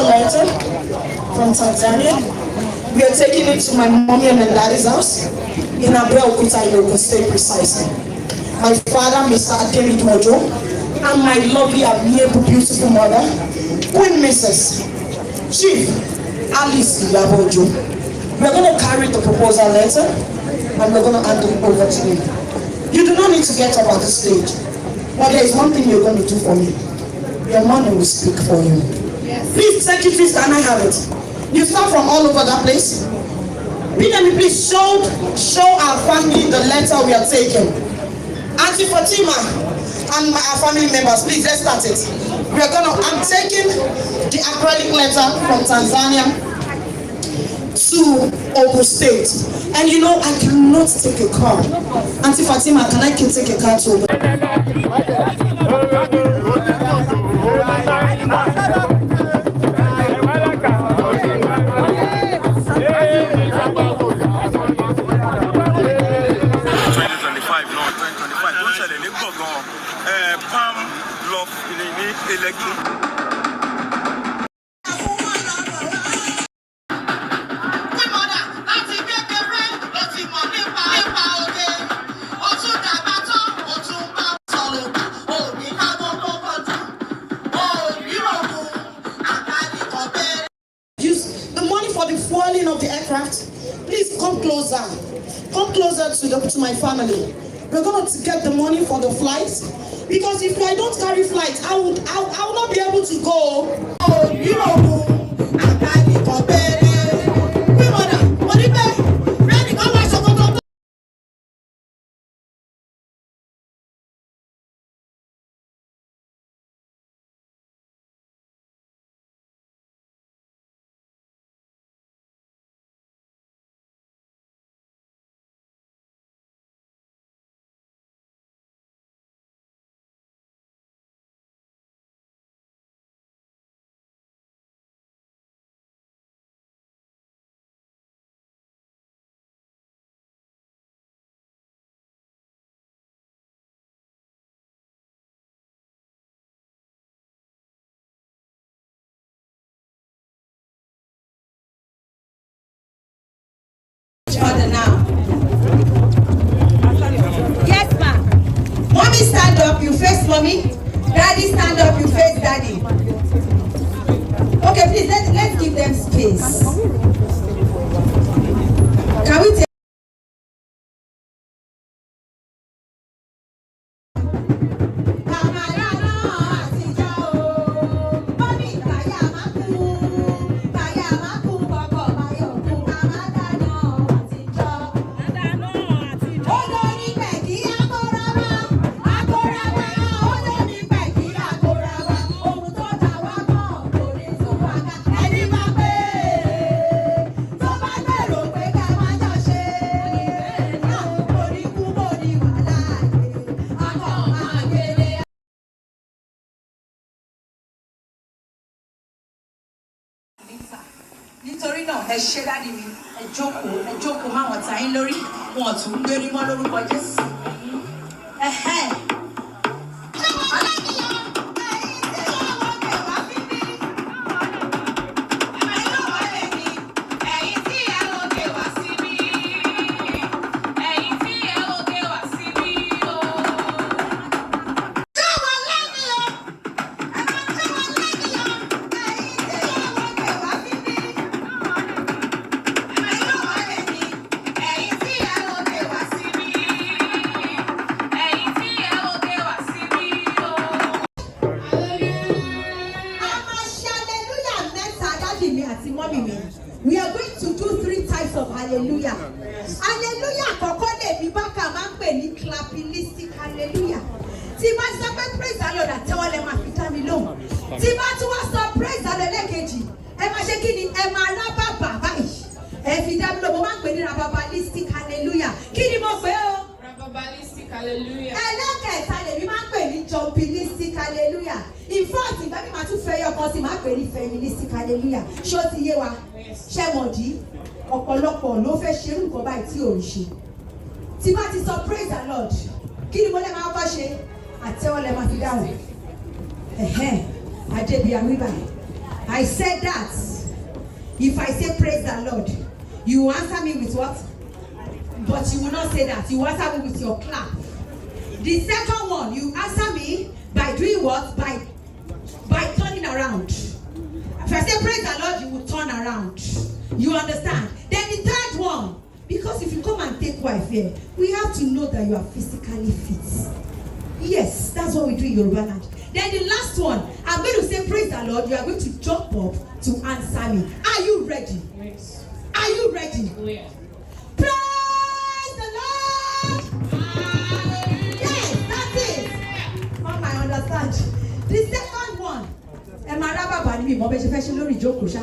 Letter from Tanzania. We are taking it to my mommy and daddy's house in Abeokuta, Ogun State precisely. My father, Mr. Ojo, and my lovely, amiable, beautiful mother, Queen Mrs. Chief Alice Iyabo. We are going to carry the proposal letter and we're going to hand it over to you. You do not need to get up at the stage, but there is one thing you're going to do for me. Your money will speak for you. Please, secretaries, can I have it? You start from all over that place. Please show our family the letter we are taking. Auntie Fatima and our family members, please, let's start it. I'm taking the acrylic letter from Tanzania to Ogun State. And you know, I cannot take a car. Auntie Fatima, can I take a car to Ogun? Of the aircraft, please come closer to my family. We're going to get the money for the flights, because if I don't carry flights, I will not be able to go. Oh, you know, now. Yes, ma. Mommy, stand up, you face mommy. Daddy, stand up, you face daddy. Okay, please, let's give them space. Can we take nítorí náà ẹ ṣe dáàdi mi ẹ jókòó máwọn ta yín lórí wọn tún ń gbérí mọ́ lórúkọ Jésù. hallelujah. Tí bá sọ pé praise the Lord àtẹ́wọ́ lẹ máa fi dá mi lóhùn. Tí bá tún wá sọ praise the Lord lẹ́ẹ̀kejì, ẹ máa ṣe kí ni? Ẹ máa rá bàbà báyìí. Ẹ fi dá mi lóhùn, mo máa ń pè ní rababalistic hallelujah. Kí ni mo pè o? Rababalistic hallelujah. Ẹlẹ́kẹ̀ẹ́ta lèmi máa ń pè ní jumpilistic hallelujah. In fact, ìgbà mi máa tún fẹ́ yọkan sí máa pè ní feministic hallelujah. Ṣé ó ti yé wa? Ṣé mọ̀ dí? Ọ̀pọ̀lọpọ̀ ló fẹ́ ṣe irú nǹkan báyìí tí ò ń ṣe. Tí bá ti sọ praise the Lord, kí ni mo lè máa bá ṣe? Àtẹ́wọ́ lẹ máa fi dáhùn. Adébíyàmí báyìí. I said that if I say praise the Lord, you answer me with what? But you will not say that. You answer me with your clap. The second one, you answer me by doing what? By turning around. If I say praise the Lord, you will turn around. You understand? Then the third one, because if you come and take wife here, we have to know that you are physically fit. Yes, that's what we do in Yoruba land. Then the last one, I'm going to say praise the Lord. You are going to jump up to answer me. Are you ready? Yes. Are you ready? Yes. Praise the Lord! Yes, that's it. Mom, I understand. The second one, ẹ máa rá bàbá ní mi mọ́ bẹ́ẹ̀ ṣe fẹ́ ṣe lórí ìjókòó ṣá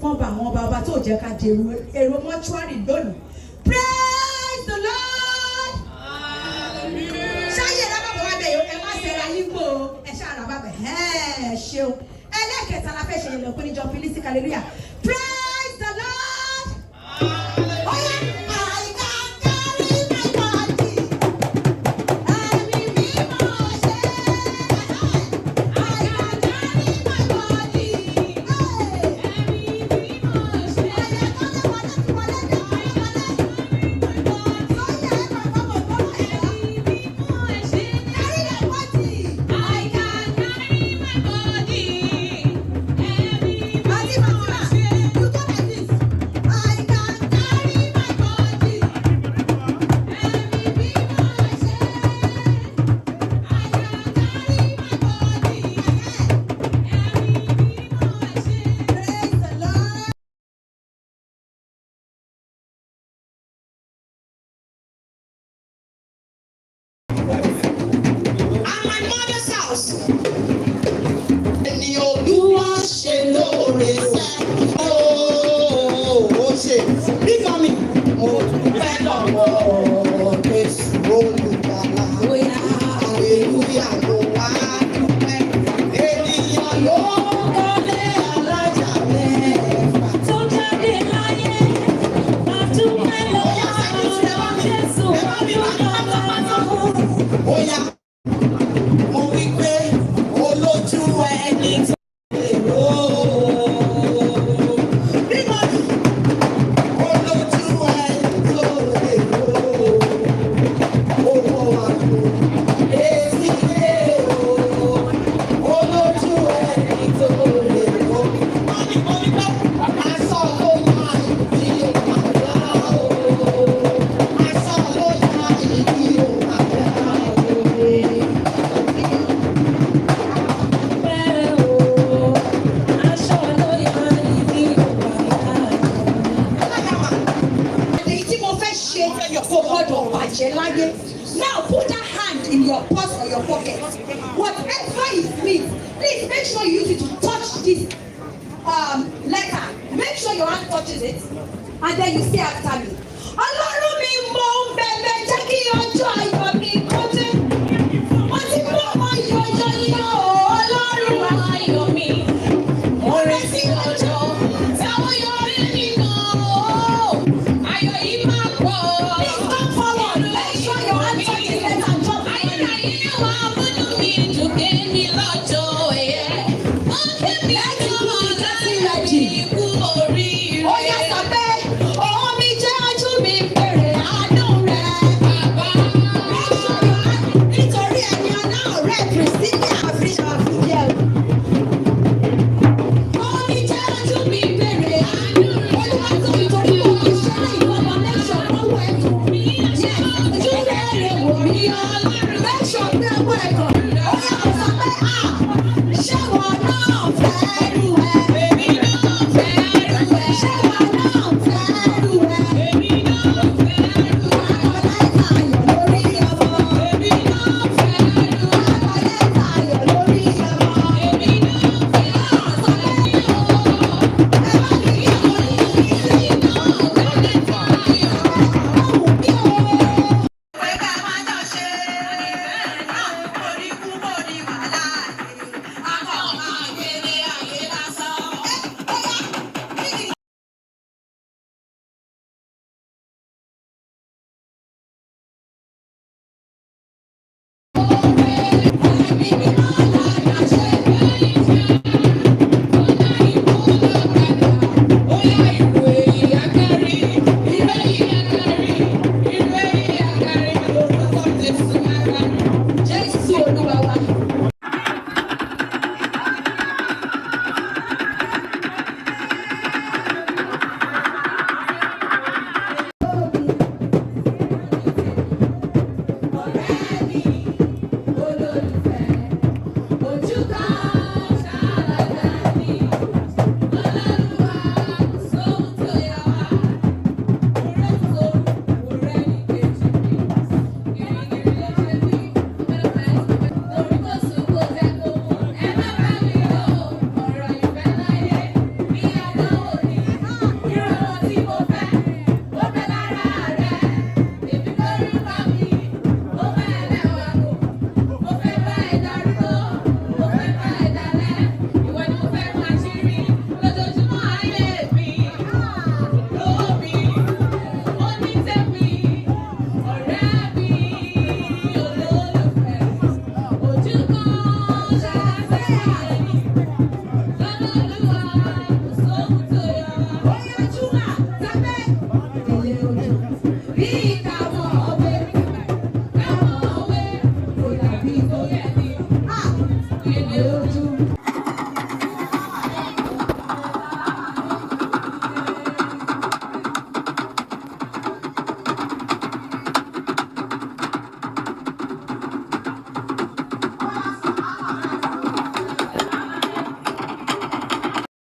fún àwọn bàbá tó jẹ́ ká dèrò èrò mọ́ṣúárì lónìí. Praise the Lord! Ṣáyé rá bàbá wa bẹ̀ yó ẹ má ṣe ra yín gbò ẹ ṣáà rá bàbá ẹ ṣeun. Ẹlẹ́kẹ̀ẹ́ta la fẹ́ ṣe yẹn lọ pé ní jumpilistic hallelujah. Praise the Lord! Now put that hand in your purse or your pocket. Whatever it means, please make sure you use it to touch this letter. Make sure your hand touches it, and then you say after me. Ọlọ́run mi mọ bẹ̀bẹ̀ jẹ́ kí ọjọ́ ayọ̀ mi kó dé. Wọ́n ti mú ọmọ yọ̀yọ̀yọ̀ Ọlọ́run ayọ̀ mi. Mo retí ọjọ́ táwọn yọrí mi náà. Ayọ̀ yìí máa pọ̀. Please come forward. Make sure your hand touches it and drop it. Ayọ̀ wà múnú mi dùn dé mi lọ́jọ́ ẹ̀. Wọ́n ké mi lọ́wọ́ láti rẹ̀ ikú oríire. Ó yẹ sọ pé òun mi jẹ́ ojú mi bèrè àánú rẹ̀. Bàbá make sure your hand nítorí ẹni ọ̀nà ọ̀rẹ́ Priscilla àfihàn àfihàn. Òun mi jẹ́ ojú mi bèrè àánú rẹ̀. Olúwa tó nítorí mo kì í ṣẹlẹ̀ ìwọ ọmọ mẹ́sàn-án lọ́wọ́ ẹ̀kọ́. Ojú rẹ̀ rẹ̀ wò mí ọlọ́run. Mẹ́sàn-án pé ọwọ́ ẹ̀kọ́. Ó yẹ kó sọ pé ṣé wọn náà fẹ́ rú ẹ? Èmi náà fẹ́ rú ẹ. Ṣé wọn náà fẹ́ rú ẹ? Èmi náà fẹ́ rú ẹ. Àwọn ọ̀la ẹ̀ka ayọ̀ lórí ọmọ. Èmi náà fẹ́ to you.